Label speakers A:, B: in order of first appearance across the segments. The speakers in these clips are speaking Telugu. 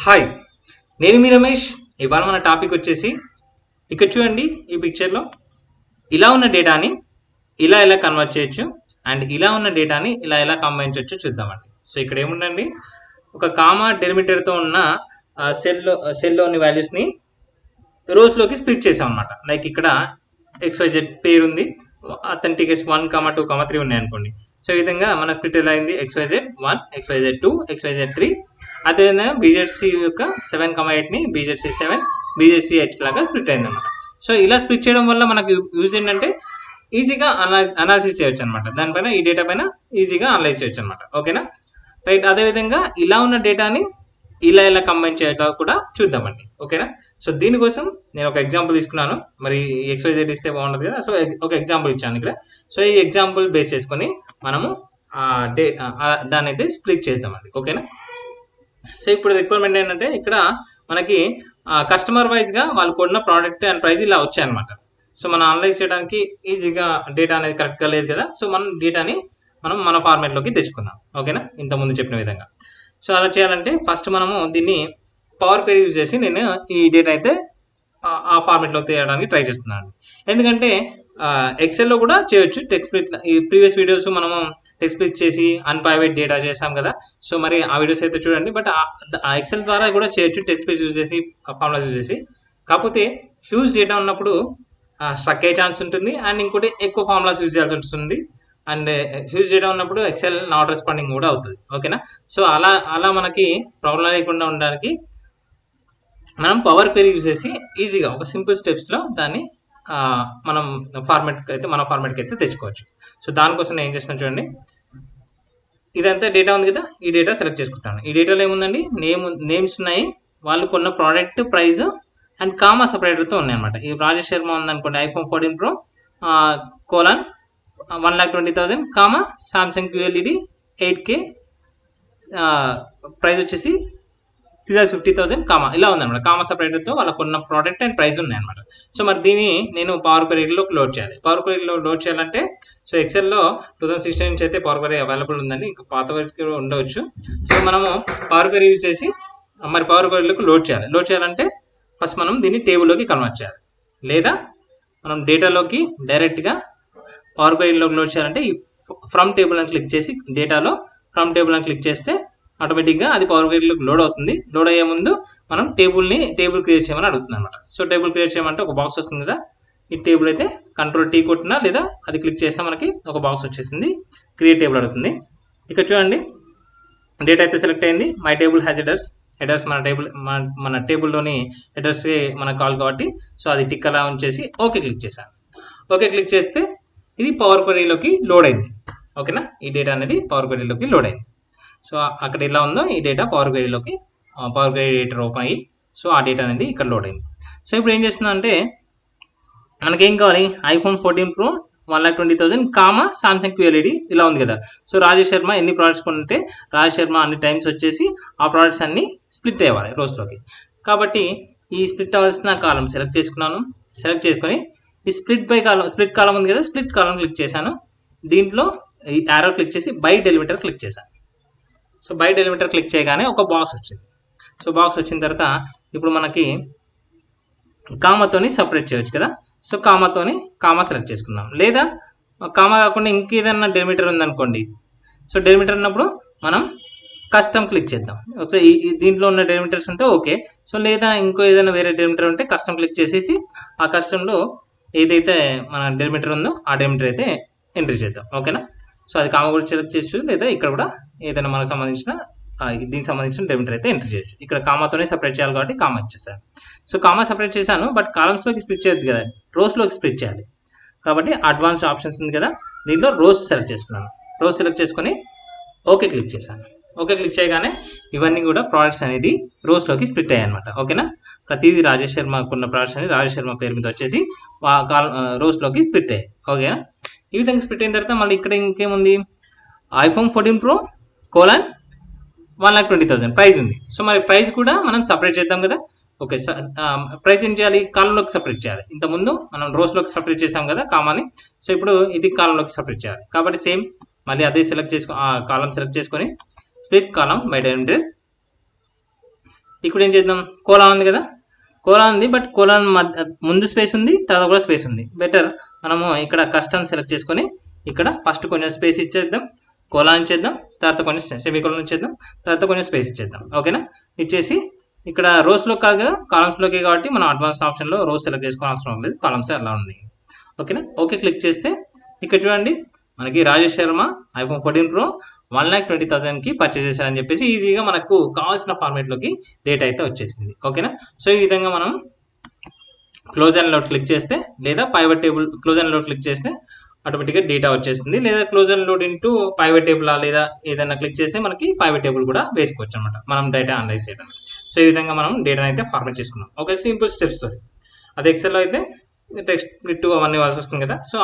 A: హాయ్, నేను మీ రమేష్. ఇవాళ మన టాపిక్ వచ్చేసి ఇక్కడ చూడండి. ఈ పిక్చర్లో ఇలా ఉన్న డేటాని ఇలా ఎలా కన్వర్ట్ చేయొచ్చు అండ్ ఇలా ఉన్న డేటాని ఇలా ఎలా కంబైన్ చేయొచ్చు చూద్దామండి. సో ఇక్కడ ఏముందండి, ఒక కామా డెలిమిటర్తో ఉన్న సెల్లోని వాల్యూస్ని రోస్లోకి స్ప్లిట్ చేసాం అనమాట. లైక్ ఇక్కడ XYZ పేరు ఉంది, అతని టికెట్స్ 1, 2, 3 ఉన్నాయి అనుకోండి. సో ఈ విధంగా మన స్ప్లిట్ ఎలా అయింది, XYZ 1, XYZ 2, XYZ 3. అదేవిధంగా BZC యొక్క 7, 8ని BZC 7, BZC 8 లాగా స్ప్లిట్ అయింది అనమాట. సో ఇలా స్ప్లిట్ చేయడం వల్ల మనకు యూజ్ ఏంటంటే ఈజీగా అనాలిసిస్ చేయొచ్చు అనమాట. దానిపైన ఈ డేటా పైన ఈజీగా అనలైజ్ చేయొచ్చు అనమాట. ఓకేనా, రైట్. అదేవిధంగా ఇలా ఉన్న డేటాని ఇలా ఎలా కంబైన్ చేయాలో కూడా చూద్దామండి. ఓకేనా, సో దీనికోసం నేను ఒక ఎగ్జాంపుల్ తీసుకున్నాను. మరి XYZ ఇస్తే బాగుంటుంది కదా, సో ఒక ఎగ్జాంపుల్ ఇచ్చాను ఇక్కడ. సో ఈ ఎగ్జాంపుల్ బేస్ చేసుకొని మనము దాన్ని అయితే స్ప్లిట్ చేద్దామండి. ఓకేనా, సో ఇప్పుడు రిక్వైర్మెంట్ ఏంటంటే ఇక్కడ మనకి కస్టమర్ వైజ్గా వాళ్ళు కొన్న ప్రోడక్ట్ అండ్ ప్రైస్ ఇలా వచ్చాయన్నమాట. సో మనం అనలైజ్ చేయడానికి ఈజీగా డేటా అనేది కరెక్ట్గా లేదు కదా, సో మనం డేటాని మన ఫార్మాట్లోకి తెచ్చుకుందాం. ఓకేనా, ఇంతకుముందు చెప్పిన విధంగా. సో అలా చేయాలంటే ఫస్ట్ మనము దీన్ని పవర్ క్వెరీ యూజ్ చేసి నేను ఈ డేటా అయితే ఆ ఫార్మాట్లోకి తీయడానికి ట్రై చేస్తున్నాను. ఎందుకంటే ఎక్సెల్లో కూడా చేయొచ్చు టెక్స్ట్ స్ప్లిట్. ఈ ప్రీవియస్ వీడియోస్ మనము టెక్స్ట్ స్ప్లిట్ చేసి అన్ప్రైవేట్ డేటా చేసాం కదా, సో మరి ఆ వీడియోస్ అయితే చూడండి. బట్ ఆ ఎక్సెల్ ద్వారా కూడా చేయొచ్చు టెక్స్ట్ స్ప్లిట్ యూజ్ చేసి, ఫార్ములాస్ యూజ్ చేసి. కాకపోతే హ్యూజ్ డేటా ఉన్నప్పుడు స్ట్రక్ అయ్యే ఛాన్స్ ఉంటుంది అండ్ ఇంకోటి ఎక్కువ ఫార్ములాస్ యూజ్ చేయాల్సి ఉంటుంది. అండ్ హ్యూజ్ డేటా ఉన్నప్పుడు ఎక్సెల్ నాట్ రెస్పాండింగ్ కూడా అవుతుంది. ఓకేనా, సో అలా మనకి ప్రాబ్లం లేకుండా ఉండడానికి మనం పవర్ క్వెరీ యూజ్ చేసి ఈజీగా ఒక సింపుల్ స్టెప్స్లో దాన్ని మనం మన ఫార్మాట్కి అయితే తెచ్చుకోవచ్చు. సో దానికోసం నేను ఏం చేసిన చూడండి, ఇదంతా డేటా ఉంది కదా, ఈ డేటా సెలెక్ట్ చేసుకుంటాను. ఈ డేటాలో ఏముందండి, నేమ్స్ ఉన్నాయి, వాళ్ళు కొన్న ప్రోడక్ట్ ప్రైస్ అండ్ కామా సపరేటర్తో ఉన్నాయి అనమాట. ఈ రాజేష్ శర్మ ఉందనుకోండి, iPhone 14 Pro colon 1,20,000 comma Samsung QLED 8K price వచ్చేసి 3,50,000 కామా ఇలా ఉందన్నమాట. కామా సపరేటర్తో వాళ్ళకు ఉన్న ప్రోడక్ట్ అండ్ ప్రైస్ ఉన్నాయన్నమాట. సో మరి దీన్ని నేను పవర్ క్వెరీలోకి లోడ్ చేయాలి. పవర్ క్వెరీలో లోడ్ చేయాలంటే సో ఎక్సెల్లో 2016 నుంచి అయితే పవర్ క్వెరీ అవైలబుల్ ఉందండి, ఇంకా పాత క్వెరీ ఉండవచ్చు. సో మనము పవర్ క్వెరీ యూజ్ చేసి మరి పవర్ క్వెరీలోకి లోడ్ చేయాలంటే ఫస్ట్ మనం దీన్ని టేబుల్లోకి కన్వర్ట్ చేయాలి, లేదా మనం డేటాలోకి డైరెక్ట్గా పవర్ క్వెరీలోకి లోడ్ చేయాలంటే ఈ ఫ్రమ్ టేబుల్ అని క్లిక్ చేసి డేటాలో ఫ్రమ్ టేబుల్ అని క్లిక్ చేస్తే ఆటోమేటిక్గా అది పవర్ క్వెరీలోకి లోడ్ అవుతుంది. లోడ్ అయ్యే ముందు మనం టేబుల్ క్రియేట్ చేయమని అడుగుతుంది అనమాట. సో టేబుల్ క్రియేట్ చేయమంటే ఒక బాక్స్ వస్తుంది కదా, ఈ టేబుల్ అయితే Ctrl+T కొట్టినా లేదా అది క్లిక్ చేస్తే మనకి ఒక బాక్స్ వచ్చేసింది, క్రియేట్ టేబుల్ అడుగుతుంది. ఇక్కడ చూడండి డేటా అయితే సెలెక్ట్ అయింది. మై టేబుల్ హ్యాజ్ హెడర్స్ మన టేబుల్లోని హెడర్స్కి మనకు కాల్ కాబట్టి సో అది టిక్ అలా ఉంచేసి ఓకే క్లిక్ చేశాను. ఓకే క్లిక్ చేస్తే ఇది పవర్ క్వెరీలోకి లోడ్ అయింది. ఓకేనా, ఈ డేటా అనేది పవర్ క్వెరీలోకి లోడ్ అయింది. సో అక్కడ ఎలా ఉందో ఈ data power query editor open అయ్యి సో ఆ డేటా అనేది ఇక్కడ లోడ్ అయింది. సో ఇప్పుడు ఏం చేస్తున్నా అంటే మనకేం కావాలి, iPhone 14 Pro 1,20,000 comma Samsung QLED ఇలా ఉంది కదా. సో రాజేష్ శర్మ ఎన్ని ప్రోడక్ట్స్ కొంటే రాజేష్ శర్మ అన్ని టైమ్స్ వచ్చేసి ఆ ప్రోడక్ట్స్ అన్ని స్ప్లిట్ అవ్వాలి రోస్లోకి. కాబట్టి ఈ స్ప్లిట్ అవ్వాల్సిన కాలం సెలెక్ట్ చేసుకొని ఈ స్ప్లిట్ కాలం ఉంది కదా, స్ప్లిట్ కాలం క్లిక్ చేశాను. దీంట్లో ఈ యారో క్లిక్ చేసి బై డెలిమిటర్ క్లిక్ చేశాను. సో బై డెలిమిటర్ క్లిక్ చేయగానే ఒక బాక్స్ వచ్చింది. సో బాక్స్ వచ్చిన తర్వాత ఇప్పుడు మనకి కామాతోని సపరేట్ చేయొచ్చు కదా. సో కామా సెలెక్ట్ చేసుకుందాం, లేదా కామా కాకుండా ఇంకేదన్నా డెలిమిటర్ ఉందనుకోండి. సో డెలిమిటర్ ఉన్నప్పుడు మనం కస్టమ్ క్లిక్ చేద్దాం. ఒకసారి దీంట్లో ఉన్న డెలిమిటర్స్ ఉంటే ఓకే. సో లేదా ఇంకో ఏదైనా వేరే డెలిమిటర్ ఉంటే కస్టమ్ క్లిక్ చేసేసి ఆ కస్టంలో ఏదైతే మన డెలిమిటర్ ఉందో ఆ డెలిమిటర్ అయితే ఎంట్రీ చేద్దాం. ఓకేనా, సో అది కామా కూడా సెలెక్ట్ చేయొచ్చు, లేదా ఇక్కడ కూడా ఏదైనా మనకు సంబంధించిన దీనికి సంబంధించిన డెలిమిటర్ అయితే ఎంట్రీ చేయొచ్చు. ఇక్కడ కామాతోనే సపరేట్ చేయాలి కాబట్టి కామా ఇచ్చేసాను. సో కామా సపరేట్ చేశాను, బట్ కాలమ్స్లోకి స్ప్లిట్ చేయొద్దు కదా, రోస్లోకి స్ప్లిట్ చేయాలి. కాబట్టి అడ్వాన్స్డ్ ఆప్షన్స్ ఉంది కదా, దీంట్లో రోస్ సెలెక్ట్ చేసుకున్నాను. రోస్ సెలెక్ట్ చేసుకొని ఓకే క్లిక్ చేశాను. ఓకే క్లిక్ చేయగానే ఇవన్నీ కూడా ప్రోడక్ట్స్ అనేది రోస్లోకి స్ప్లిట్ అయ్యాయి అనమాట. ఓకేనా, ప్రతిదీ రాజేష్ శర్మకు ఉన్న ప్రోడక్ట్స్ అనేది రాజేష్ శర్మ పేరు మీద వచ్చేసి రోస్లోకి స్ప్లిట్ అయ్యాయి. ఓకేనా, ఈ విధంగా స్ప్లిట్ అయిన తర్వాత మళ్ళీ ఇక్కడ ఇంకేముంది, iPhone 14 Pro కోలన్ 1,20,000 ప్రైస్ ఉంది. సో మరి ప్రైస్ కూడా మనం సపరేట్ చేద్దాం కదా. ఓకే, ప్రైస్ ఏం చేయాలి, కాలంలోకి సపరేట్ చేయాలి. ఇంతకుముందు మనం రోస్లోకి సపరేట్ చేసాం కదా కామాని, సో ఇప్పుడు ఇది కాలంలోకి సపరేట్ చేయాలి. కాబట్టి సేమ్ మళ్ళీ అదే కాలం సెలెక్ట్ చేసుకొని స్ప్లిట్ కాలం బై డెలిమిటర్ ఇప్పుడు ఏం చేద్దాం, కోలాన్ ఉంది కదా, కోలాన్ ఉంది, బట్ కోలాన్ ముందు స్పేస్ ఉంది, తర్వాత కూడా స్పేస్ ఉంది. బెటర్ మనము ఇక్కడ కస్టమ్ సెలెక్ట్ చేసుకొని ఇక్కడ ఫస్ట్ కొంచెం స్పేస్ ఇచ్చేద్దాం, కోలాన్ ఇచ్చేద్దాం, తర్వాత కొంచెం సెమీకోలన్ ఇచ్చేద్దాం, తర్వాత కొంచెం స్పేస్ ఇచ్చేద్దాం. ఓకేనా, ఇచ్చేసి ఇక్కడ రోస్లో కాదు కదా, కాలమ్స్లోకి కాబట్టి మనం అడ్వాన్స్డ్ ఆప్షన్లో రోస్ సెలెక్ట్ చేసుకోవాల్సిన అవసరం లేదు, కాలమ్స్ అలా ఉంది. ఓకేనా, ఓకే క్లిక్ చేస్తే ఇక్కడ చూడండి మనకి రాజేష్ శర్మ iPhone 14 Pro 1,20,000కి పర్చేస్ చేశారని చెప్పేసి ఈజీగా మనకు కావాల్సిన ఫార్మేట్లోకి డేటా అయితే వచ్చేసింది. ఓకేనా, సో ఈ విధంగా మనం క్లోజ్ అండ్ లోడ్ క్లిక్ చేస్తే లేదా pivot table close and load click చేస్తే ఆటోమేటిక్గా డేటా వచ్చేస్తుంది, లేదా close and load into pivot table లేదా ఏదైనా క్లిక్ చేస్తే మనకి పైవట్ టేబుల్ కూడా వేసుకోవచ్చు అనమాట మనం డేటా అనలైజ్ చేయడానికి. సో ఈ విధంగా మనం డేటాను అయితే ఫార్మేట్ చేసుకున్నాం. ఓకే, సింపుల్ స్టెప్స్ తోటి. అది ఎక్సెల్లో అయితే టెక్స్ట్ ప్రింట్ అవన్నీ ఇవ్వాల్సి వస్తుంది కదా, సో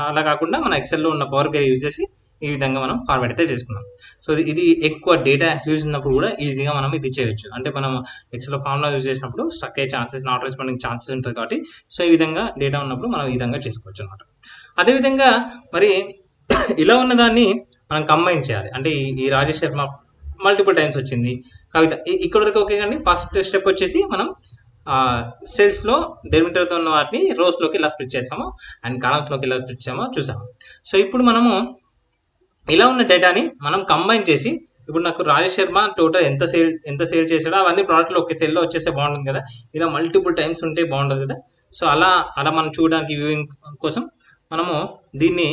A: అలా కాకుండా మన ఎక్సెల్లో ఉన్న పవర్ క్వెరీ యూజ్ చేసి ఈ విధంగా మనం ఫార్మేట్ అయితే చేసుకున్నాం. సో ఇది ఎక్కువ డేటా యూజ్ ఉన్నప్పుడు కూడా ఈజీగా మనం ఇది చేయొచ్చు. అంటే మనం ఎక్సెల్ ఫార్ములా యూజ్ చేసినప్పుడు స్ట్రక్ అయ్యే ఛాన్సెస్, నాట్ రెస్పాండింగ్ ఛాన్సెస్ ఉంటుంది కాబట్టి సో ఈ విధంగా డేటా ఉన్నప్పుడు మనం ఈ విధంగా చేసుకోవచ్చు అనమాట. అదేవిధంగా మరి ఇలా ఉన్నదాన్ని మనం కంబైన్ చేయాలి. అంటే ఈ రాజేష్ శర్మ మల్టిపుల్ టైమ్స్ వచ్చింది, కవిత ఇక్కడ వరకు ఓకే. కానీ ఫస్ట్ స్టెప్ వచ్చేసి మనం సెల్స్లో డెలిమిటర్తో ఉన్న వాటిని రోస్లోకి ఇలా స్ప్లిట్ చేస్తాము అండ్ కాలమ్స్లోకి ఇలా స్ప్లిట్ చేసామో చూసాము. సో ఇప్పుడు మనము ఇలా ఉన్న డేటాని మనం కంబైన్ చేసి, ఇప్పుడు నాకు రాజేష్ శర్మ టోటల్ ఎంత సేల్ చేసాడో అవన్నీ ప్రోడక్ట్లో ఒకే సెల్లో వచ్చేస్తే బాగుంటుంది కదా, ఇలా మల్టిపుల్ టైమ్స్ ఉంటే బాగుంటుంది కదా. సో అలా మనం చూడడానికి వ్యూయింగ్ కోసం మనము దీన్ని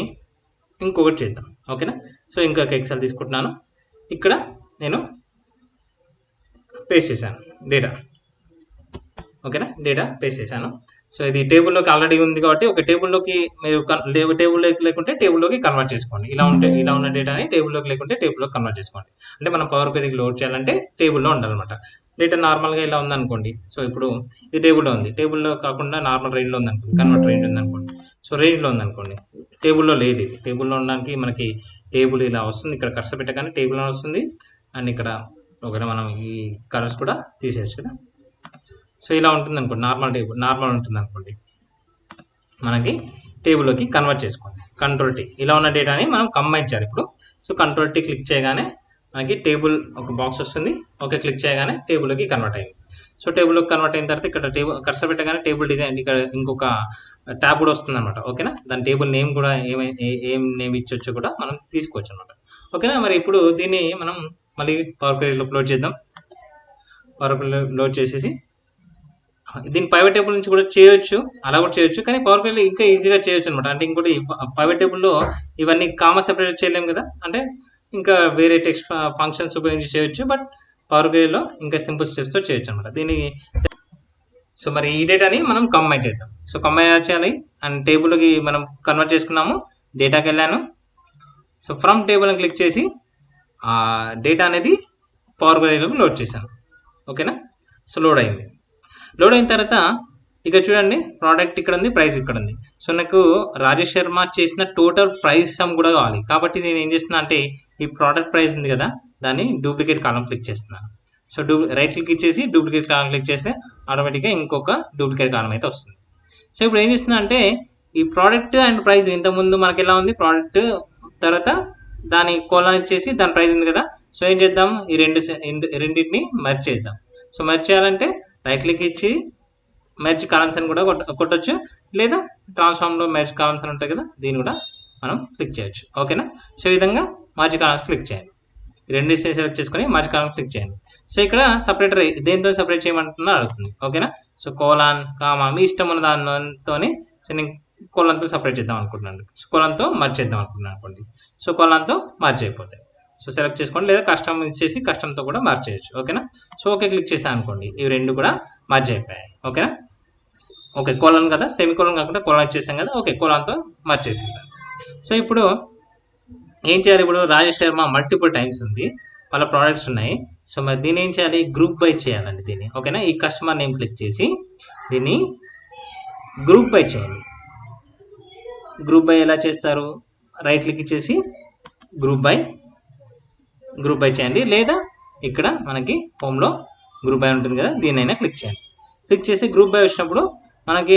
A: ఇంకొకటి చేద్దాం. ఓకేనా, సో ఇంకొక ఎక్సెల్ తీసుకుంటున్నాను, ఇక్కడ నేను పేస్ట్ చేశాను డేటా. ఓకేనా, డేటా పేస్ట్ చేశాను. సో ఇది టేబుల్లోకి ఆల్రెడీ ఉంది కాబట్టి ఒక టేబుల్లోకి మీరు టేబుల్లోకి లేకుంటే టేబుల్లోకి కన్వర్ట్ చేసుకోండి. ఇలా ఉన్న డేటాని టేబుల్లోకి లేకుంటే టేబుల్లోకి కన్వర్ట్ చేసుకోండి. అంటే మనం పవర్ క్వెరీకి లోడ్ చేయాలంటే టేబుల్లో ఉండాలన్నమాట. డేటా నార్మల్గా ఇలా ఉందనుకోండి, సో ఇప్పుడు ఈ టేబుల్లో ఉంది, టేబుల్లో కాకుండా నార్మల్ రేంజ్లో ఉందనుకోండి, కన్వర్ట్ రేంజ్ ఉందనుకోండి, సో రేంజ్లో ఉందనుకోండి, టేబుల్లో లేదు. ఇది టేబుల్లో ఉండడానికి మనకి టేబుల్ ఇలా వస్తుంది, ఇక్కడ కర్సర్ పెట్టగానే టేబుల్లో వస్తుంది అండ్ ఇక్కడ ఒకవేళ మనం ఈ కలర్స్ కూడా తీసేయచ్చు కదా. సో ఇలా ఉంటుంది అనుకోండి, నార్మల్ ఉంటుంది అనుకోండి, మనకి టేబుల్లోకి కన్వర్ట్ చేసుకోండి. Ctrl+T ఇలా ఉన్న డేటాని మనం కంబైన్ చేయాలి ఇప్పుడు. సో Ctrl+T క్లిక్ చేయగానే మనకి టేబుల్ ఒక బాక్స్ వస్తుంది, ఓకే క్లిక్ చేయగానే టేబుల్లోకి కన్వర్ట్ అయింది. సో టేబుల్లోకి కన్వర్ట్ అయిన తర్వాత ఇక్కడ టేబుల్ కర్సర్ పెట్టగానే టేబుల్ డిజైన్ ఇక్కడ ఇంకొక ట్యాబ్ కూడా వస్తుంది అనమాట. ఓకేనా, దాని టేబుల్ నేమ్ కూడా ఏం నేమ్ ఇచ్చొచ్చో కూడా మనం తీసుకోవచ్చు అనమాట. ఓకేనా, మరి ఇప్పుడు దీన్ని మనం మళ్ళీ పవర్ క్వెరీలో లోడ్ చేద్దాం. పవర్ క్వెరీలో లోడ్ చేసేసి దీన్ని పైవట్ టేబుల్ నుంచి కూడా చేయొచ్చు, అలా కూడా చేయొచ్చు, కానీ పవర్ క్వెరీలో ఇంకా ఈజీగా చేయొచ్చు అనమాట. అంటే ఇంకోటి పైవట్ టేబుల్లో ఇవన్నీ కామా సెపరేట్ చేయలేము కదా, అంటే ఇంకా వేరే టెక్స్ట్ ఫంక్షన్స్ ఉపయోగించి చేయొచ్చు, బట్ పవర్ క్వెరీలో ఇంకా సింపుల్ స్టెప్స్తో చేయొచ్చు అనమాట దీన్ని. సో మరి ఈ డేటాని మనం కంబైన్ చేద్దాం. సో కంబైన్ చేయాలి అండ్ టేబుల్లోకి మనం కన్వర్ట్ చేసుకున్నాము, డేటాకి వెళ్ళాను. సో ఫ్రమ్ టేబుల్ అని క్లిక్ చేసి ఆ డేటా అనేది పవర్ క్వెరీలోకి లోడ్ చేశాను. ఓకేనా, సో లోడ్ అయింది. లోడ్ అయిన తర్వాత ఇక్కడ చూడండి ప్రోడక్ట్ ఇక్కడ ఉంది, ప్రైస్ ఇక్కడ ఉంది. సో నాకు రాజేష్ శర్మ చేసిన టోటల్ ప్రైస్ సమ్ కూడా కావాలి కాబట్టి నేను ఏం చేస్తున్నా అంటే ఈ ప్రోడక్ట్ ప్రైస్ ఉంది కదా, దాన్ని డూప్లికేట్ కాలం క్లిక్ చేస్తున్నాను. సో రైట్ క్లిక్ ఇచ్చేసి డూప్లికేట్ కాలం క్లిక్ చేస్తే ఆటోమేటిక్గా ఇంకొక డూప్లికేట్ కాలం అయితే వస్తుంది. సో ఇప్పుడు ఏం చేస్తున్నా అంటే ఈ ప్రోడక్ట్ అండ్ ప్రైస్ ఇంతకుముందు మనకి ఎలా ఉంది, ప్రోడక్ట్ తర్వాత దాని కోలాన్ ఇచ్చేసి దాని ప్రైస్ ఉంది కదా. సో ఏం చేద్దాం, ఈ రెండింటిని మర్జ్ చేద్దాం. సో మర్జ్ చేయాలంటే రైట్ క్లిక్ ఇచ్చి మెర్జ్ కాలమ్స్ అని కూడా కొట్టొచ్చు, లేదా ట్రాన్స్ఫార్మ్లో మెర్జ్ కాలమ్స్ అని ఉంటాయి కదా, దీన్ని కూడా మనం క్లిక్ చేయొచ్చు. ఓకేనా, సో ఈ విధంగా మర్జ్ కాలమ్స్ క్లిక్ చేయండి, రెండు సెలెక్ట్ చేసుకొని మర్జ్ కాలమ్స్ క్లిక్ చేయండి. సో ఇక్కడ సపరేటర్ దేంతో సపరేట్ చేయమంటున్నా అడుగుతుంది. ఓకేనా, సో కోలాన్ కామా మీ ఇష్టం ఉన్న దానితో నేను కోలాన్తో సపరేట్ చేద్దాం అనుకుంటున్నాను, సో కోలాన్తో మర్జ్ చేద్దాం అనుకుంటున్నాను అనుకోండి. సో కోలాన్తో మర్జ్ అయిపోతాయి. సో సెలెక్ట్ చేసుకోండి, లేదా కస్టమ్ ఇచ్చేసి కస్టమ్తో కూడా మర్జ్ చేయొచ్చు. ఓకేనా, సో ఓకే క్లిక్ చేశాను అనుకోండి, ఇవి రెండు కూడా మర్జ్ అయిపోయాయి. ఓకేనా, ఓకే కోలాన్ కదా, సెమీ కోలాన్ కాకుండా కోలాన్ ఇచ్చేసాం కదా, ఓకే కోలాన్తో మర్జ్ చేసేద్దాం. సో ఇప్పుడు ఏం చేయాలి, ఇప్పుడు రాజేష్ శర్మ మల్టిపుల్ టైమ్స్ ఉంది, వాళ్ళ ప్రోడక్ట్స్ ఉన్నాయి. సో మరి దీన్ని ఏం చేయాలి, గ్రూప్ బై చేయాలండి దీన్ని. ఓకేనా, ఈ కస్టమర్ నేమ్ క్లిక్ చేసి దీన్ని గ్రూప్ బై చేయాలి. గ్రూప్ బై ఎలా చేస్తారు, రైట్ క్లిక్ ఇచ్చేసి గ్రూప్ బై చేయండి, లేదా ఇక్కడ మనకి హోమ్లో గ్రూప్ బై ఉంటుంది కదా, దీన్నైనా క్లిక్ చేయండి. క్లిక్ చేసి గ్రూప్ బై వచ్చినప్పుడు మనకి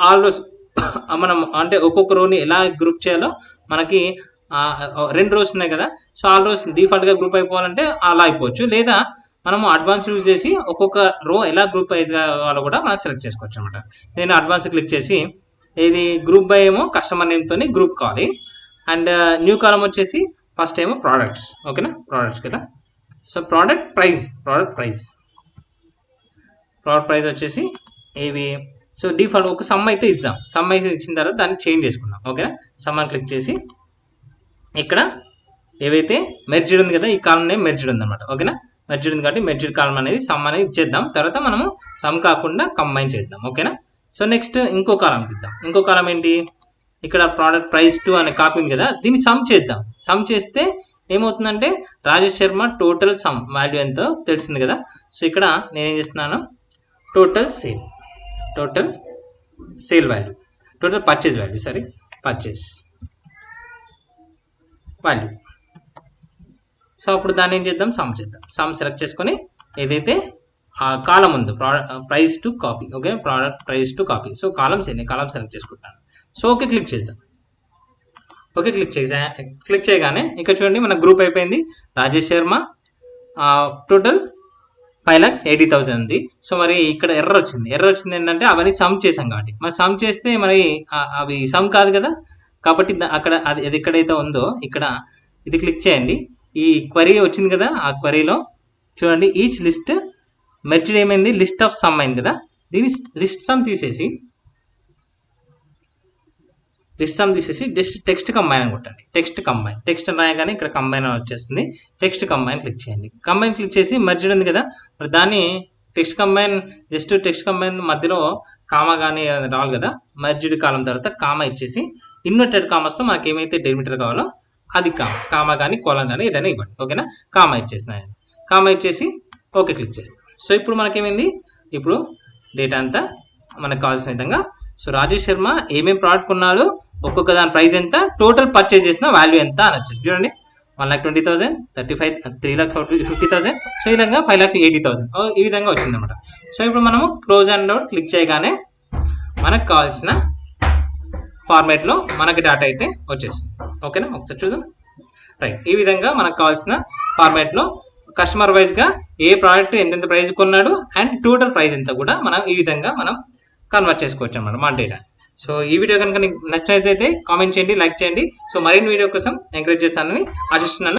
A: ఆల్ రోస్ మనం అంటే ఒక్కొక్క రోని ఎలా గ్రూప్ చేయాలో మనకి 2 రోస్ ఉన్నాయి కదా. సో ఆల్ రోస్ డిఫాల్ట్గా గ్రూప్ అయిపోవాలంటే అలా అయిపోవచ్చు, లేదా మనము అడ్వాన్స్ యూజ్ చేసి ఒక్కొక్క రో ఎలా గ్రూప్ వైజ్ కావాలో కూడా మనం సెలెక్ట్ చేసుకోవచ్చు అనమాట. నేను అడ్వాన్స్ క్లిక్ చేసి ఇది గ్రూప్ బై ఏమో కస్టమర్ నేమ్తో గ్రూప్ కావాలి, అండ్ న్యూ కాలం వచ్చేసి ఫస్ట్ ఏమో ప్రోడక్ట్స్. ఓకేనా, ప్రోడక్ట్స్ కదా. సో ప్రోడక్ట్ ప్రైస్ వచ్చేసి ఏవి, సో డిఫాల్ట్ ఒక సమ్ అయితే ఇద్దాం. సమ్ అయితే ఇచ్చిన తర్వాత దాన్ని చేంజ్ చేసుకుందాం. ఓకేనా, సమ్ అని క్లిక్ చేసి ఇక్కడ ఏవైతే మెర్జ్డ్ ఉంది కదా, ఈ కాలం నేమ్ మెర్జ్డ్ ఉంది అనమాట. ఓకేనా, మెర్జ్డ్ ఉంది కాబట్టి మెర్జ్డ్ కాలం అనేది సమ్ అనేది ఇచ్చేద్దాం. తర్వాత మనము సమ్ కాకుండా కంబైన్ చేద్దాం. ఓకేనా, సో నెక్స్ట్ ఇంకో కాలం ఇద్దాం. ఇంకో కాలం ఏంటి, ఇక్కడ ప్రోడక్ట్ ప్రైస్ 2 అనే కాపీ ఉంది కదా, దీన్ని సమ్ చేద్దాం. సమ్ చేస్తే ఏమవుతుందంటే Rajesh Sharma total some value ఎంతో తెలిసింది కదా. సో ఇక్కడ నేనేం చేస్తున్నాను, total sale value, total purchase value, purchase value. So అప్పుడు దాన్ని ఏం చేద్దాం, సమ్ చేద్దాం. సమ్ సెలెక్ట్ చేసుకొని ఏదైతే ఆ కాలం ఉందో price to copy. Okay, product price to copy. So columns ఏంటి, కాలమ్ సెలెక్ట్ చేసుకుంటాను. సో ఓకే క్లిక్ చేద్దాం. ఓకే క్లిక్ చేయగానే ఇక్కడ చూడండి మన గ్రూప్ అయిపోయింది. రాజేష్ శర్మ టోటల్ 5,80,000 ఉంది. సో మరి ఇక్కడ ఎర్రర్ వచ్చింది ఏంటంటే అవన్నీ సమ్ చేసాం కాబట్టి. మరి సమ్ చేస్తే మరి అవి సమ్ కాదు కదా, కాబట్టి అక్కడ అది ఎక్కడైతే ఉందో ఇక్కడ ఇది క్లిక్ చేయండి. ఈ క్వరీ వచ్చింది కదా, ఆ క్వరీలో చూడండి ఈచ్ లిస్ట్ మెర్జ్డ్ ఏమైంది, లిస్ట్ ఆఫ్ సమ్ అయింది కదా. దీని లిస్ట్ సమ్ తీసేసి జస్ట్ టెక్స్ట్ కంబైన్ అని కొట్టండి. టెక్స్ట్ రాయగానే ఇక్కడ కంబైన్ వచ్చేస్తుంది. టెక్స్ట్ కంబైన్ క్లిక్ చేయండి. కంబైన్ క్లిక్ చేసి మెర్జ్డ్ ఉంది కదా, మరి దాన్ని టెక్స్ట్ కంబైన్ మధ్యలో కామా కానీ రావాలి కదా. మెర్జ్డ్ కాలం తర్వాత కామా ఇచ్చేసి ఇన్వర్టెడ్ కామర్స్లో మనకి ఏమైతే డెలిమిటర్ కావాలో అది కామా కానీ కోలన్ కానీ ఏదైనా ఇవ్వండి. ఓకేనా, కామా ఇచ్చేస్తున్నాను. కామా ఇచ్చేసి ఓకే క్లిక్ చేస్తాను. సో ఇప్పుడు మనకేమైంది, ఇప్పుడు డేటా అంతా మనకు కావాల్సిన విధంగా. సో రాజేష్ శర్మ ఏమేమి ప్రోడక్ట్ కొన్నాడు, ఒక్కొక్క దాని ప్రైస్ ఎంత, టోటల్ పర్చేజ్ చేసిన వాల్యూ ఎంత అని వచ్చేసి చూడండి. 1,20,000, 35, 3,50,000. సో ఈ విధంగా 5,80,000 ఈ విధంగా వచ్చిందన్నమాట. సో ఇప్పుడు మనము క్లోజ్ అండ్ అవుట్ క్లిక్ చేయగానే మనకు కావాల్సిన ఫార్మేట్లో మనకి డేటా అయితే వచ్చేస్తుంది. ఓకేనా, ఒకసారి చూద్దాం. రైట్, ఈ విధంగా మనకు కావాల్సిన ఫార్మేట్లో కస్టమర్ వైజ్గా ఏ ప్రోడక్ట్ ఎంతెంత ప్రైస్ కొన్నాడు అండ్ టోటల్ ప్రైస్ ఎంత కూడా మనం ఈ విధంగా మనం కన్వర్ట్ చేసుకోవచ్చు అన్నమాట మన డేటా. సో ఈ వీడియో కనుక నచ్చినట్లయితే కామెంట్ చేయండి, లైక్ చేయండి. సో మరిన్ని వీడియో కోసం ఎంకరేజ్ చేస్తానని ఆశిస్తున్నాను.